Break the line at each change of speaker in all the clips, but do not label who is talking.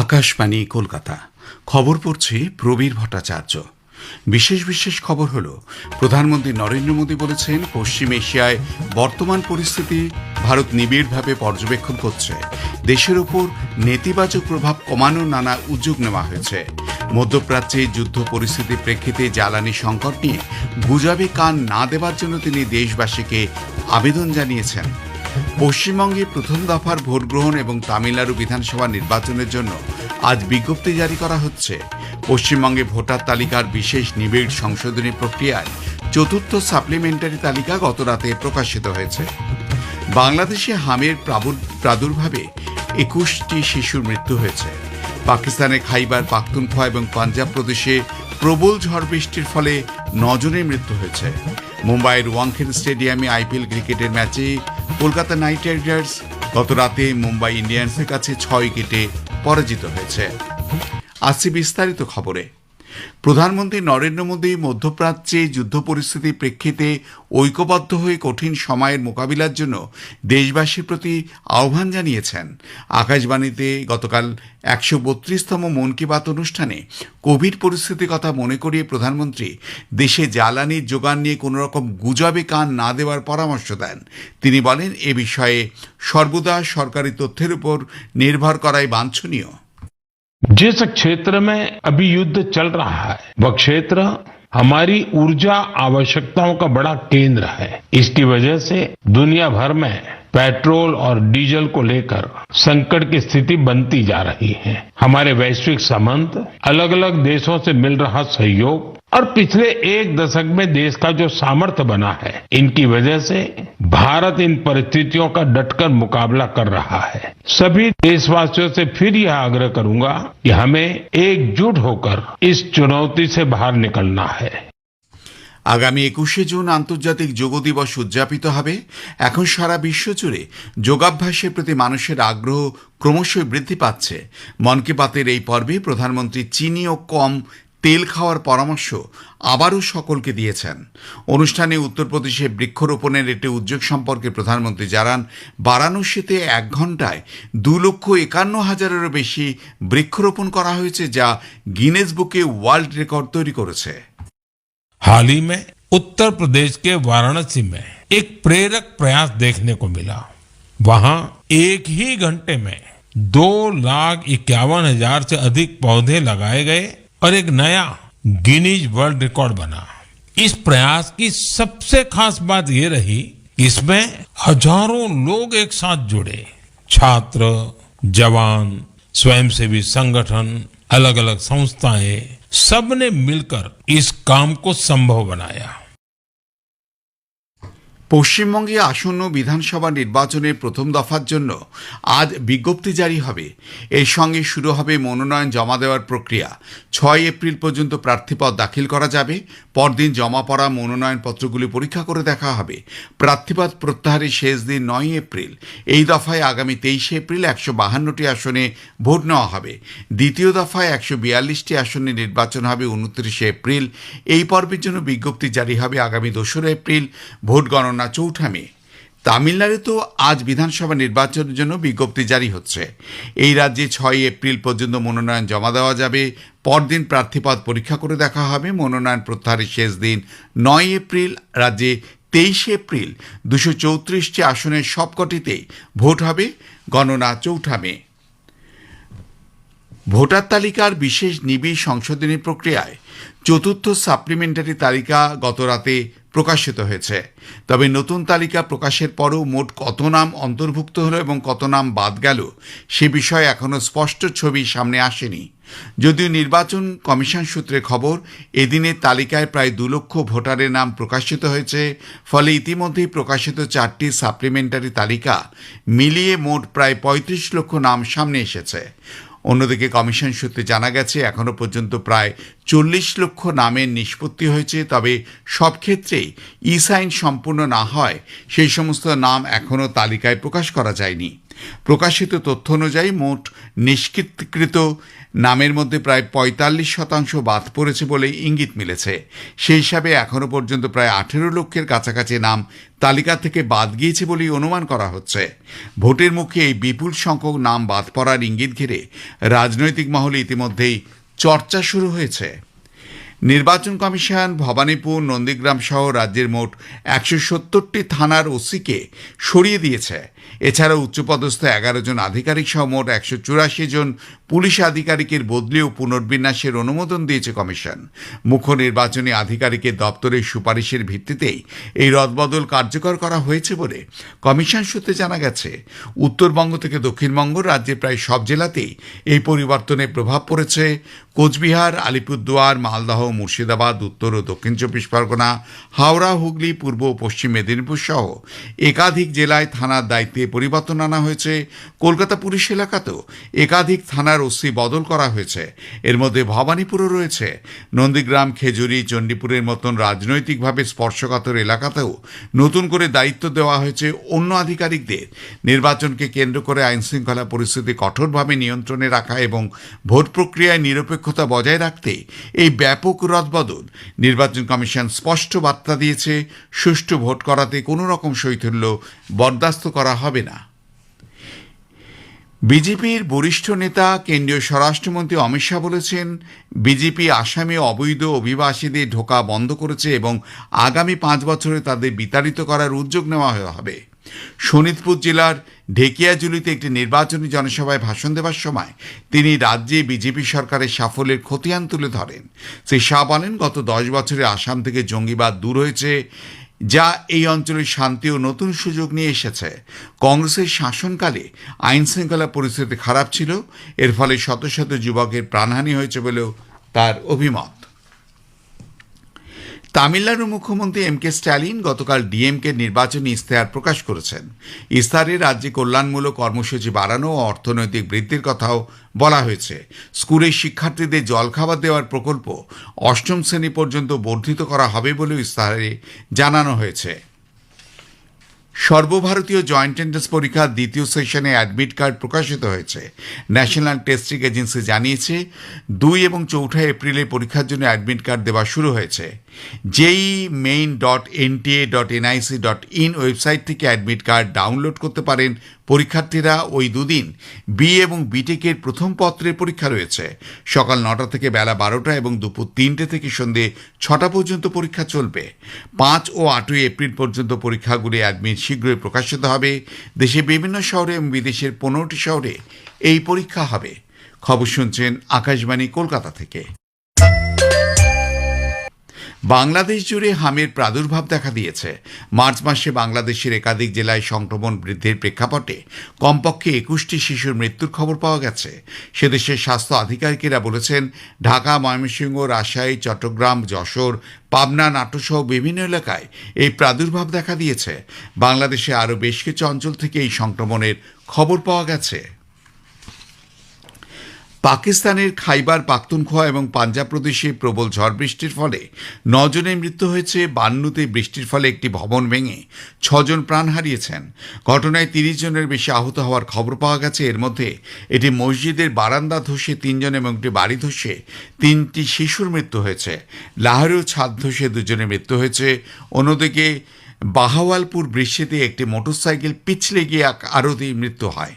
আকাশবাণী কলকাতা। খবর পড়ছে প্রবীর ভট্টাচার্য। বিশেষ খবর হলো, প্রধানমন্ত্রী নরেন্দ্র মোদী বলেছেন, পশ্চিম এশিয়ায় বর্তমান পরিস্থিতি ভারত নিবিড়ভাবে পর্যবেক্ষণ করছে। দেশের ওপর নেতিবাচক প্রভাব কমানোর নানা উদ্যোগ নেওয়া হয়েছে। মধ্যপ্রাচ্যে যুদ্ধ পরিস্থিতির প্রেক্ষিতে জ্বালানি সংকট নিয়ে গুজবে কান না দেওয়ার জন্য তিনি দেশবাসীকে আবেদন জানিয়েছেন। পশ্চিমবঙ্গে প্রথম দফার ভোট গ্রহণ এবং তামিলনাড়ু বিধানসভা নির্বাচনের জন্য আজ বিজ্ঞপ্তি জারি করা হচ্ছে। পশ্চিমবঙ্গে ভোটার তালিকার বিশেষ নিবিড় সংশোধনী প্রক্রিয়ায় চতুর্থ সাপ্লিমেন্টারি তালিকা গত রাতে প্রকাশিত হয়েছে। বাংলাদেশে হামের প্রাদুর্ভাবে 21টি শিশুর মৃত্যু হয়েছে। পাকিস্তানের খাইবার পাখতুনখোয়া এবং পাঞ্জাব প্রদেশে প্রবল ঝড় বৃষ্টির ফলে 9 জনের মৃত্যু হয়েছে। মুম্বাইয়ের ওয়াংখেড়ে স্টেডিয়ামে আইপিএল ক্রিকেটের ম্যাচে কলকাতা নাইট রাইডার্স গত রাতে মুম্বাই ইন্ডিয়ান্সের কাছে 6 উইকেটে পরাজিত হয়েছে। আসছি বিস্তারিত খবরে। প্রধানমন্ত্রী নরেন্দ্র মোদী মধ্যপ্রাচ্যে যুদ্ধ পরিস্থিতির প্রেক্ষিতে ঐক্যবদ্ধ হয়ে কঠিন সময়ের মোকাবিলার জন্য দেশবাসীর প্রতি আহ্বান জানিয়েছেন। আকাশবাণীতে গতকাল 132তম মন কি বাত অনুষ্ঠানে কোভিড পরিস্থিতির কথা মনে করিয়ে প্রধানমন্ত্রী দেশে জ্বালানির যোগান নিয়ে কোনো রকম গুজবে কান না দেওয়ার পরামর্শ দেন। তিনি বলেন, এ বিষয়ে সর্বদা সরকারি তথ্যের উপর নির্ভর করাই বাঞ্ছনীয়।
जिस क्षेत्र में अभी युद्ध चल रहा है वह क्षेत्र हमारी ऊर्जा आवश्यकताओं का बड़ा केंद्र है। इसकी वजह से दुनिया भर में पेट्रोल और डीजल को लेकर संकट की स्थिति बनती जा रही है। हमारे वैश्विक संबंध, अलग अलग देशों से मिल रहा सहयोग और पिछले 1 दशक में देश का जो सामर्थ्य बना है, इनकी वजह से भारत इन परिस्थितियों का डटकर मुकाबला कर रहा है। सभी देशवासियों से फिर यह आग्रह करूंगा कि हमें एकजुट होकर इस चुनौती से बाहर निकलना है।
আগামী 21শে জুন আন্তর্জাতিক যোগ দিবস উদযাপিত হবে। এখন সারা বিশ্ব জুড়ে যোগাভ্যাসের প্রতি মানুষের আগ্রহ ক্রমশই বৃদ্ধি পাচ্ছে। মন কি বাতের এই পর্বে প্রধানমন্ত্রী চিনি ও কম তেল খাওয়ার পরামর্শ আবারও সকলকে দিয়েছেন। অনুষ্ঠানে উত্তরপ্রদেশে বৃক্ষরোপণের একটি উদ্যোগ সম্পর্কে প্রধানমন্ত্রী জানান, বারাণসীতে 1 ঘন্টায় 2,51,000-এরও বেশি বৃক্ষরোপণ করা হয়েছে, যা গিনেস বুকে ওয়ার্ল্ড রেকর্ড তৈরি করেছে।
हाल ही में उत्तर प्रदेश के वाराणसी में एक प्रेरक प्रयास देखने को मिला। वहां एक ही घंटे में 2,51,000 से अधिक पौधे लगाए गए और एक नया गिनीज वर्ल्ड रिकॉर्ड बना। इस प्रयास की सबसे खास बात ये रही कि इसमें हजारों लोग एक साथ जुड़े। छात्र, जवान, स्वयंसेवी संगठन, अलग अलग संस्थाएं, सबने मिलकर इस काम को संभव बनाया।
পশ্চিমবঙ্গে আসন্ন বিধানসভা নির্বাচনের প্রথম দফার জন্য আজ বিজ্ঞপ্তি জারি হবে। এর সঙ্গে শুরু হবে মনোনয়ন জমা দেওয়ার প্রক্রিয়া। 6 এপ্রিল পর্যন্ত প্রার্থীপদ দাখিল করা যাবে। পরদিন জমা পড়া মনোনয়নপত্রগুলি পরীক্ষা করে দেখা হবে। প্রার্থীপদ প্রত্যাহারের শেষ দিন 9 এপ্রিল। এই দফায় আগামী 23 এপ্রিল 152টি আসনে ভোট নেওয়া হবে। দ্বিতীয় দফায় 142টি আসনে নির্বাচন হবে 29 এপ্রিল। এই পর্বের জন্য বিজ্ঞপ্তি জারি হবে আগামী 2 এপ্রিল। ভোট গণনা 4 মে। তামিলনাড়ুতেও আজ বিধানসভা নির্বাচনের জন্য বিজ্ঞপ্তি জারি হচ্ছে। এই রাজ্যে 6 এপ্রিল পর্যন্ত মনোনয়ন জমা দেওয়া যাবে। পরদিন প্রার্থীপদ পরীক্ষা করে দেখা হবে। মনোনয়ন প্রত্যাহারের শেষ দিন 9 এপ্রিল। রাজ্যে 23 এপ্রিল 234টি আসনের সবকটিতেই ভোট হবে। গণনা 4 মে। ভোটার তালিকার বিশেষ নিবিড় সংশোধনী প্রক্রিয়ায় চতুর্থ সাপ্লিমেন্টারি তালিকা গত রাতে প্রকাশিত হয়েছে। তবে নতুন তালিকা প্রকাশের পরও মোট কত নাম অন্তর্ভুক্ত হলো এবং কত নাম বাদ গেল, সে বিষয়ে এখনও স্পষ্ট ছবি সামনে আসেনি। যদিও নির্বাচন কমিশন সূত্রে খবর, এদিনের তালিকায় প্রায় 2 লক্ষ ভোটারের নাম প্রকাশিত হয়েছে। ফলে ইতিমধ্যেই প্রকাশিত 4টি সাপ্লিমেন্টারি তালিকা মিলিয়ে মোট প্রায় 35 লক্ষ নাম সামনে এসেছে। অন্যদিকে কমিশন সূত্রে জানা গেছে, এখনও পর্যন্ত প্রায় 40 লক্ষ নামের নিষ্পত্তি হয়েছে। তবে সব ক্ষেত্রেই ই সাইন সম্পূর্ণ না হয় সেই সমস্ত নাম এখনও তালিকায় প্রকাশ করা যায়নি। প্রকাশিত তথ্য অনুযায়ী মোট নিষ্কৃতকৃত নামের মধ্যে প্রায় ৪৫% বাদ পড়েছে বলে ইঙ্গিত মিলেছে। সেই হিসাবে এখনও পর্যন্ত প্রায় ১৮ লক্ষের কাছাকাছি নাম তালিকা থেকে বাদ গিয়েছে বলেই অনুমান করা হচ্ছে। ভোটের মুখে এই বিপুল সংখ্যক নাম বাদ পড়ার ইঙ্গিত ঘিরে রাজনৈতিক মহলে ইতিমধ্যেই চর্চা শুরু হয়েছে। নির্বাচন কমিশন ভবানীপুর, নন্দীগ্রাম সহ রাজ্যের মোট ১৭০টি থানার ওসিকে সরিয়ে দিয়েছে। এছাড়া উচ্চপদস্থ ১১ জন আধিকারিক সহ মোট ১৮৪ জন পুলিশ আধিকারিকের বদলি ও পুনর্বিন্যাসের অনুমোদন দিয়েছে কমিশন। মুখ্য নির্বাচনী আধিকারিকের দপ্তরের সুপারিশের ভিত্তিতেই এই রদবদল কার্যকর করা হয়েছে বলে কমিশন সূত্রে জানা গেছে। উত্তরবঙ্গ থেকে দক্ষিণবঙ্গ রাজ্যের প্রায় সব জেলাতেই এই পরিবর্তনের প্রভাব পড়েছে। কোচবিহার, আলিপুরদুয়ার, মালদহ, মুর্শিদাবাদ, উত্তর ও দক্ষিণ ২৪ পরগনা, হাওড়া, হুগলি, পূর্ব ও পশ্চিম মেদিনীপুর সহ একাধিক জেলায় থানার দায়িত্বে পরিবর্তন আনা হয়েছে। কলকাতা পুলিশ এলাকাতেও একাধিক থানার ওসি বদল করা হয়েছে। এর মধ্যে ভবানীপুরও রয়েছে। নন্দীগ্রাম, খেজুরি, চণ্ডীপুরের মতন রাজনৈতিকভাবে স্পর্শকাতর এলাকাতেও নতুন করে দায়িত্ব দেওয়া হয়েছে অন্য আধিকারিকদের। নির্বাচনকে কেন্দ্র করে আইনশৃঙ্খলা পরিস্থিতি কঠোরভাবে নিয়ন্ত্রণে রাখা এবং ভোট প্রক্রিয়ায় নিরপেক্ষতা বজায় রাখতে এই ব্যাপক রদবদল। নির্বাচন কমিশন স্পষ্ট বার্তা দিয়েছে, সুষ্ঠু ভোট করাতে কোনো রকম শৈথিল্য বরদাস্ত করা হবে না। বিজেপির বরিষ্ঠ নেতা কেন্দ্রীয় স্বরাষ্ট্রমন্ত্রী অমিত শাহ বলেছেন, বিজেপি আসামে অবৈধ অভিবাসীদের ঢোকা বন্ধ করেছে এবং আগামী 5 বছরে তাদের বিতাড়িত করার উদ্যোগ নেওয়া হবে। শোনিতপুর জেলার ঢেকিয়াজুলিতে একটি নির্বাচনী জনসভায় ভাষণ দেওয়ার সময় তিনি রাজ্যে বিজেপি সরকারের সাফল্যের খতিয়ান তুলে ধরেন। শ্রী শাহ বলেন, গত 10 বছরে আসাম থেকে জঙ্গিবাদ দূর হয়েছে, যা এই অঞ্চলের শান্তি ও নতুন সুযোগ নিয়ে এসেছে। কংগ্রেসের শাসনকালে আইন শৃঙ্খলা পরিস্থিতি খারাপ ছিল, এর ফলে শত শত যুবকের প্রাণহানি হয়েছে বলেও তার অভিমত। তামিলনাড়ুর মুখ্যমন্ত্রী এম.কে. স্ট্যালিন গতকাল ডিএমকে নির্বাচনী ইস্তেহার প্রকাশ করেছেন। ইস্তেহারে রাজ্যে কল্যাণমূলক কর্মসূচি বাড়ানো ও অর্থনৈতিক বৃদ্ধির কথাও বলা হয়েছে। স্কুলের শিক্ষার্থীদের জলখাবার দেওয়ার প্রকল্প 8ম শ্রেণী পর্যন্ত বর্ধিত করা হবে বলেও ইস্তেহারে জানানো হয়েছে। সর্বভারতীয় জয়েন্ট এন্ট্রান্স পরীক্ষার দ্বিতীয় সেশনে অ্যাডমিট কার্ড প্রকাশিত হয়েছে। ন্যাশনাল টেস্টিং এজেন্সি জানিয়েছে, 2 এবং 4 এপ্রিলে পরীক্ষার জন্য অ্যাডমিট কার্ড দেওয়া শুরু হয়েছে। jemain.nta.nic.in ওয়েবসাইট থেকে অ্যাডমিট কার্ড ডাউনলোড করতে পারেন পরীক্ষার্থীরা। ওই দুদিন বি এবং বিটেকের প্রথম পত্রের পরীক্ষা রয়েছে। সকাল 9টা থেকে বেলা 12টা এবং দুপুর 3টে থেকে সন্ধে 6টা পর্যন্ত পরীক্ষা চলবে। 5 ও 8 এপ্রিল পর্যন্ত পরীক্ষাগুলি অ্যাডমিট শীঘ্রই প্রকাশিত হবে। দেশে বিভিন্ন শহরে এবং বিদেশের 15টি শহরে এই পরীক্ষা হবে। খবর শুনছেন আকাশবাণী কলকাতা থেকে। বাংলাদেশ জুড়ে হামের প্রাদুর্ভাব দেখা দিয়েছে। মার্চ মাসে বাংলাদেশের একাধিক জেলায় সংক্রমণ বৃদ্ধির প্রেক্ষাপটে কমপক্ষে 21টি শিশুর মৃত্যুর খবর পাওয়া গেছে। সেদেশের স্বাস্থ্য আধিকারিকেরা বলেছেন, ঢাকা, ময়মনসিংহ, রাজশাহী, চট্টগ্রাম, যশোর, পাবনা, নাটোরসহ বিভিন্ন এলাকায় এই প্রাদুর্ভাব দেখা দিয়েছে। বাংলাদেশে আরও বেশ কিছু অঞ্চল থেকে এই সংক্রমণের খবর পাওয়া গেছে। পাকিস্তানের খাইবার পাখতুনখোয়া এবং পাঞ্জাব প্রদেশে প্রবল ঝড় বৃষ্টির ফলে 9 জনের মৃত্যু হয়েছে। বান্নুতে বৃষ্টির ফলে একটি ভবন ভেঙে 6 জন প্রাণ হারিয়েছেন। ঘটনায় 30 জনের বেশি আহত হওয়ার খবর পাওয়া গেছে। এর মধ্যে একটি মসজিদের বারান্দা ধসে 3 জন এবং একটি বাড়ি ধসে 3টি শিশুর মৃত্যু হয়েছে। লাহোরেও ছাদ ধসে 2 জনের মৃত্যু হয়েছে। অন্যদিকে বাহাওয়ালপুর বৃষ্টিতে একটি মোটরসাইকেল পিছলে গিয়ে আরও 2 মৃত্যু হয়।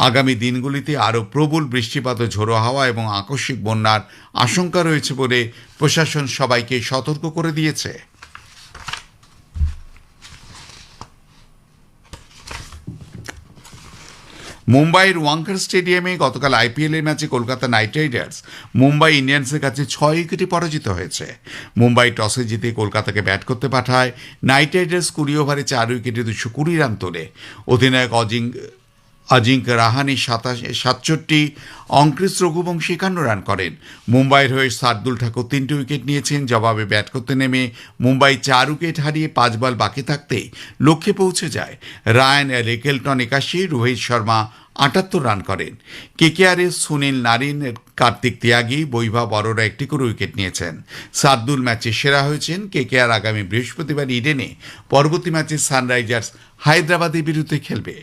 আগামী দিনগুলিতে আরও প্রবল বৃষ্টিপাত, ঝোড়ো হাওয়া এবং আকস্মিক বন্যার আশঙ্কা রয়েছে বলে প্রশাসন সবাইকে সতর্ক করে দিয়েছে। মুম্বাইয়ের ওয়াংখেড়ে স্টেডিয়ামে গতকাল আইপিএলের ম্যাচে কলকাতা নাইট রাইডার্স মুম্বাই ইন্ডিয়ান্সের কাছে 6 উইকেটে পরাজিত হয়েছে। মুম্বাই টসে জিতে কলকাতাকে ব্যাট করতে পাঠায়। নাইট রাইডার্স 20 ওভারে 4 উইকেটে 220 রান তোলে। অধিনায়ক অজিঙ্ক্য রাহানে 67, অঙ্কৃশ রঘুবংশী 51 রান করেন। মুম্বাইয়ের হয়ে শার্দুল ঠাকুর 3টে উইকেট নিয়েছেন। জবাবে ব্যাট করতে নেমে মুম্বাই 4 উইকেট হারিয়ে 5 বল বাকি থাকতেই লক্ষ্যে পৌঁছে যায়। রায়ান রেকেলটন 81, রোহিত শর্মা 78 রান করেন। কেকেআরের সুনীল নারিন, কার্তিক ত্যাগী, বৈভব অরোরা 1টি করে উইকেট নিয়েছেন। শার্দুল ম্যাচে সেরা হয়েছেন। কেকেআর আগামী বৃহস্পতিবার ইডেনে পরবর্তী ম্যাচে সানরাইজার্স হায়দ্রাবাদের বিরুদ্ধে খেলবে।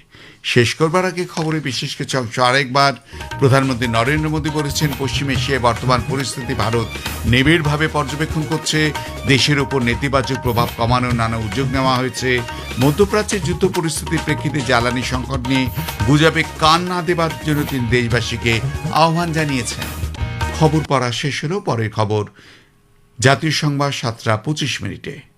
শেষ করবার আগে খবরে বিশেষ কিছু অংশ আরেকবার। প্রধানমন্ত্রী নরেন্দ্র মোদী বলেছেন, পশ্চিম এশিয়ায় বর্তমান পরিস্থিতি ভারত নিবিড়ভাবে পর্যবেক্ষণ করছে। দেশের উপর নেতিবাচক প্রভাব কমানোর নানা উদ্যোগ নেওয়া হয়েছে। মধ্যপ্রাচ্যের যুদ্ধ পরিস্থিতির প্রেক্ষিতে জ্বালানি সংকট নিয়ে গুজবে কান না দেবার জন্য তিনি দেশবাসীকে আহ্বান জানিয়েছেন। খবর পড়া শেষ হলো। পরের খবর জাতীয় সংবাদ 7টা 25 মিনিটে।